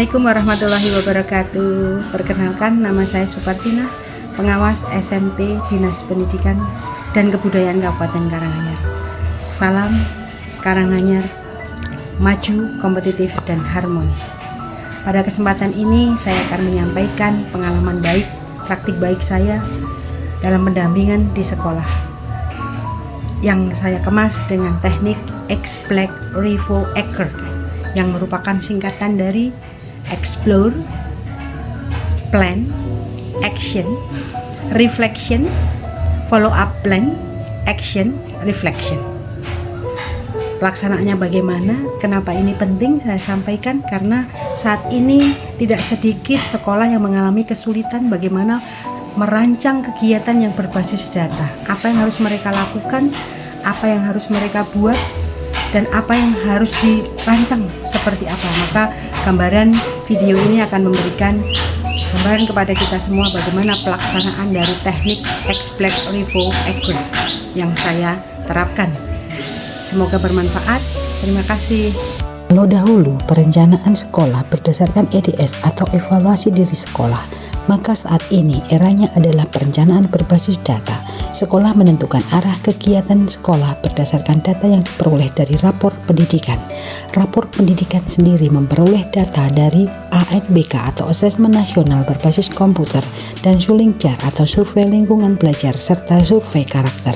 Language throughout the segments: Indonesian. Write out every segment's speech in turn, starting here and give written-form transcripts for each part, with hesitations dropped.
Assalamualaikum warahmatullahi wabarakatuh. Perkenalkan, nama saya Supartina, pengawas SMP Dinas Pendidikan dan Kebudayaan Kabupaten Karanganyar. Salam Karanganyar, maju, kompetitif, dan harmoni. Pada kesempatan ini saya akan menyampaikan pengalaman baik, praktik baik saya dalam pendampingan di sekolah yang saya kemas dengan teknik Explain, Revo, Acre yang merupakan singkatan dari Explore, Plan, Action, Reflection, Follow up Plan, Action, Reflection. Pelaksanaannya bagaimana? Kenapa ini penting saya sampaikan? Karena saat ini tidak sedikit sekolah yang mengalami kesulitan bagaimana merancang kegiatan yang berbasis data. Apa yang harus mereka lakukan, apa yang harus mereka buat, dan apa yang harus dirancang seperti apa. Maka gambaran video ini akan memberikan gambaran kepada kita semua bagaimana pelaksanaan dari teknik Explain, Revo, Acre yang saya terapkan. Semoga bermanfaat. Terima kasih. Kalau dahulu perencanaan sekolah berdasarkan EDS atau evaluasi diri sekolah, maka saat ini eranya adalah perencanaan berbasis data. Sekolah menentukan arah kegiatan sekolah berdasarkan data yang diperoleh dari rapor pendidikan. Rapor pendidikan sendiri memperoleh data dari ANBK atau Asesmen Nasional berbasis komputer dan Sulingjar atau survei lingkungan belajar serta survei karakter.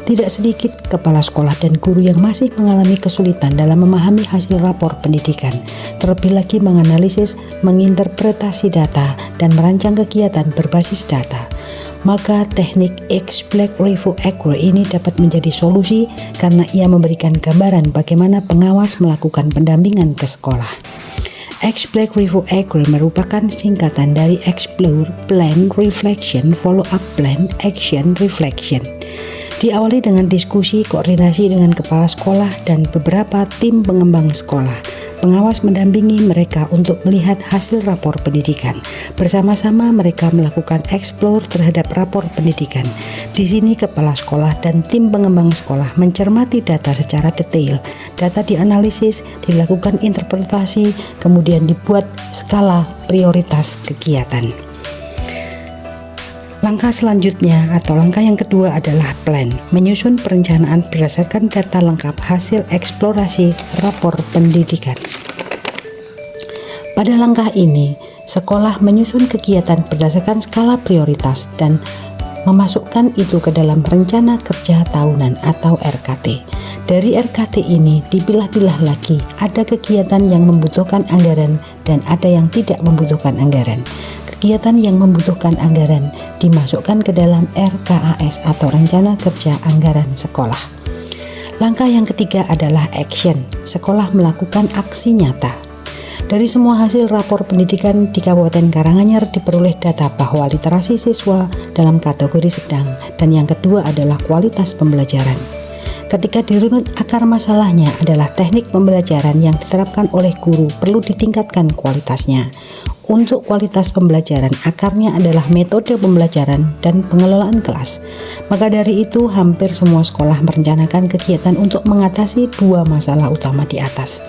Tidak sedikit kepala sekolah dan guru yang masih mengalami kesulitan dalam memahami hasil rapor pendidikan, terlebih lagi menganalisis, menginterpretasi data, dan merancang kegiatan berbasis data. Maka teknik Explain, Revo, Acre ini dapat menjadi solusi karena ia memberikan gambaran bagaimana pengawas melakukan pendampingan ke sekolah. Explain, Revo, Acre merupakan singkatan dari Explore, Plan, Reflection, Follow up Plan, Action, Reflection. Diawali dengan diskusi koordinasi dengan kepala sekolah dan beberapa tim pengembang sekolah. Pengawas mendampingi mereka untuk melihat hasil rapor pendidikan. Bersama-sama mereka melakukan explore terhadap rapor pendidikan. Di sini kepala sekolah dan tim pengembang sekolah mencermati data secara detail. Data dianalisis, dilakukan interpretasi, kemudian dibuat skala prioritas kegiatan. Langkah selanjutnya atau langkah yang kedua adalah plan, menyusun perencanaan berdasarkan data lengkap hasil eksplorasi rapor pendidikan. Pada langkah ini, sekolah menyusun kegiatan berdasarkan skala prioritas dan memasukkan itu ke dalam rencana kerja tahunan atau RKT. Dari RKT ini dipilah-pilah lagi, ada kegiatan yang membutuhkan anggaran dan ada yang tidak membutuhkan anggaran. Kegiatan yang membutuhkan anggaran dimasukkan ke dalam RKAS atau Rencana Kerja Anggaran Sekolah. Langkah yang ketiga adalah action. Sekolah melakukan aksi nyata. Dari semua hasil rapor pendidikan di Kabupaten Karanganyar diperoleh data bahwa literasi siswa dalam kategori sedang dan yang kedua adalah kualitas pembelajaran. Ketika dirunut akar masalahnya adalah teknik pembelajaran yang diterapkan oleh guru perlu ditingkatkan kualitasnya. Untuk kualitas pembelajaran, akarnya adalah metode pembelajaran dan pengelolaan kelas. Maka dari itu, hampir semua sekolah merencanakan kegiatan untuk mengatasi dua masalah utama di atas.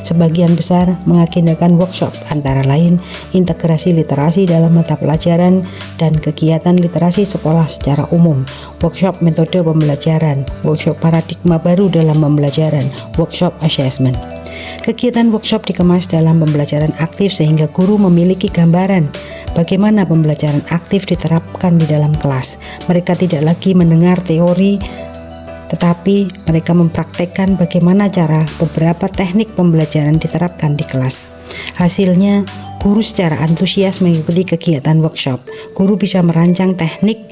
Sebagian besar mengagendakan workshop, antara lain integrasi literasi dalam mata pelajaran dan kegiatan literasi sekolah secara umum, workshop metode pembelajaran, workshop paradigma baru dalam pembelajaran, workshop assessment. Kegiatan workshop dikemas dalam pembelajaran aktif sehingga guru memiliki gambaran bagaimana pembelajaran aktif diterapkan di dalam kelas. Mereka tidak lagi mendengar teori, tetapi mereka mempraktekkan bagaimana cara beberapa teknik pembelajaran diterapkan di kelas. Hasilnya, guru secara antusias mengikuti kegiatan workshop. Guru bisa merancang teknik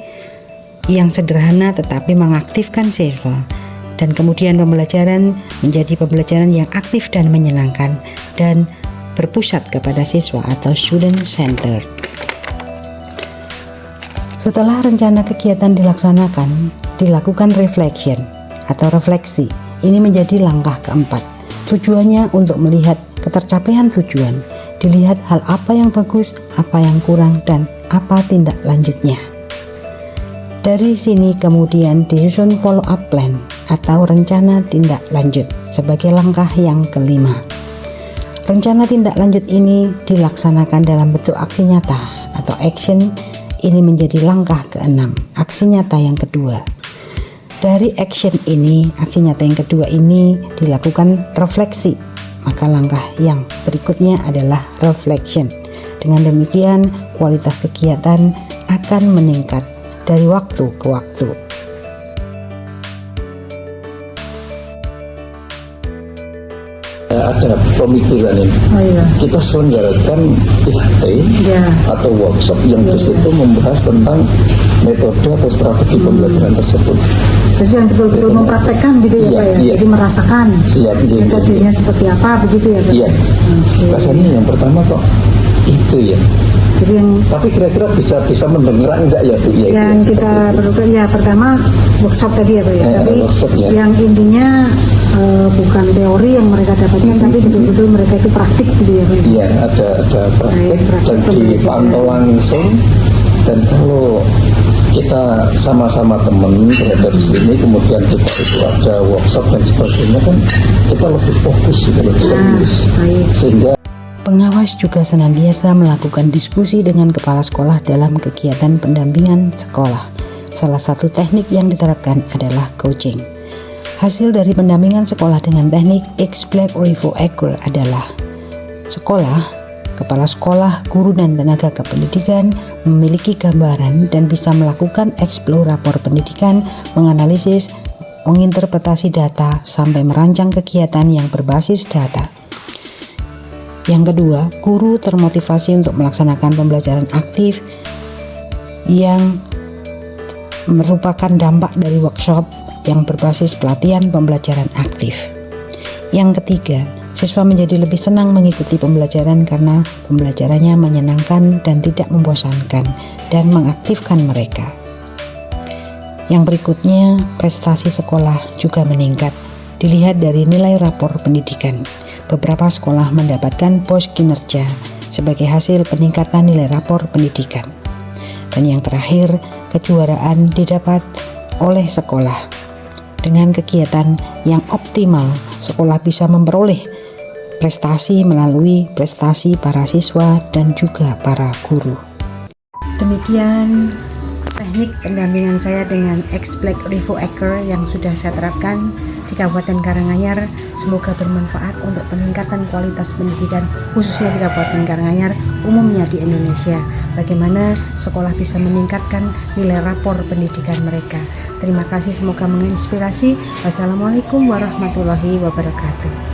yang sederhana tetapi mengaktifkan siswa. Dan kemudian pembelajaran menjadi pembelajaran yang aktif dan menyenangkan dan berpusat kepada siswa atau student centered. Setelah rencana kegiatan dilaksanakan, dilakukan reflection atau refleksi. Ini menjadi langkah keempat. Tujuannya untuk melihat ketercapaian tujuan, dilihat hal apa yang bagus, apa yang kurang, dan apa tindak lanjutnya. Dari sini kemudian disusun follow up plan atau rencana tindak lanjut sebagai langkah yang kelima. Rencana tindak lanjut ini dilaksanakan dalam bentuk aksi nyata atau action. Ini menjadi langkah ke-6, aksi nyata yang kedua. Dari action ini, aksi nyata yang kedua ini dilakukan refleksi. Maka langkah yang berikutnya adalah reflection. Dengan demikian, kualitas kegiatan akan meningkat dari waktu ke waktu. Ada pemikiran ini. Kita selenggarakan IHT atau workshop yang di situ membahas tentang metode atau strategi pembelajaran tersebut. Jadi yang betul-betul mempraktekkan gitu ya, Pak ya? Iya. Jadi merasakan metodenya seperti apa begitu ya, Pak? Iya. Rasanya yang pertama kok itu ya. Jadi yang Tapi kira-kira bisa mendengar enggak ya Bu? Ya, yang itu ya, kita seperti itu. perlukan ya pertama workshop tadi ya, Pak ya. Tapi workshop, ya. yang intinya bukan teori yang mereka dapatkan, tapi betul-betul mereka itu praktik gitu ya, Pak. Iya, ada praktek praktek dan pembelajaran. dipantau langsung. Dan kalau kita sama-sama teman berada di sini, kemudian kita itu ada workshop dan sebagainya, kan kita lebih fokus, lebih serius, baik. sehingga Pengawas juga senantiasa melakukan diskusi dengan kepala sekolah dalam kegiatan pendampingan sekolah. Salah satu teknik yang diterapkan adalah coaching. Hasil dari pendampingan sekolah dengan teknik Explain Review Acquire adalah sekolah, kepala sekolah, guru dan tenaga kependidikan memiliki gambaran dan bisa melakukan explore rapor pendidikan, menganalisis, menginterpretasi data, sampai merancang kegiatan yang berbasis data. Yang kedua, guru termotivasi untuk melaksanakan pembelajaran aktif yang merupakan dampak dari workshop yang berbasis pelatihan pembelajaran aktif. Yang ketiga, siswa menjadi lebih senang mengikuti pembelajaran karena pembelajarannya menyenangkan dan tidak membosankan dan mengaktifkan mereka. Yang berikutnya, prestasi sekolah juga meningkat, dilihat dari nilai rapor pendidikan. Beberapa sekolah mendapatkan pos kinerja sebagai hasil peningkatan nilai rapor pendidikan. Dan yang terakhir, kejuaraan didapat oleh sekolah. Dengan kegiatan yang optimal, sekolah bisa memperoleh prestasi melalui prestasi para siswa dan juga para guru. Demikian teknik pendampingan saya dengan Explain Review Acquire yang sudah saya terapkan di Kabupaten Karanganyar. Semoga bermanfaat untuk peningkatan kualitas pendidikan khususnya di Kabupaten Karanganyar, umumnya di Indonesia. Bagaimana sekolah bisa meningkatkan nilai rapor pendidikan mereka. Terima kasih, semoga menginspirasi. Wassalamualaikum warahmatullahi wabarakatuh.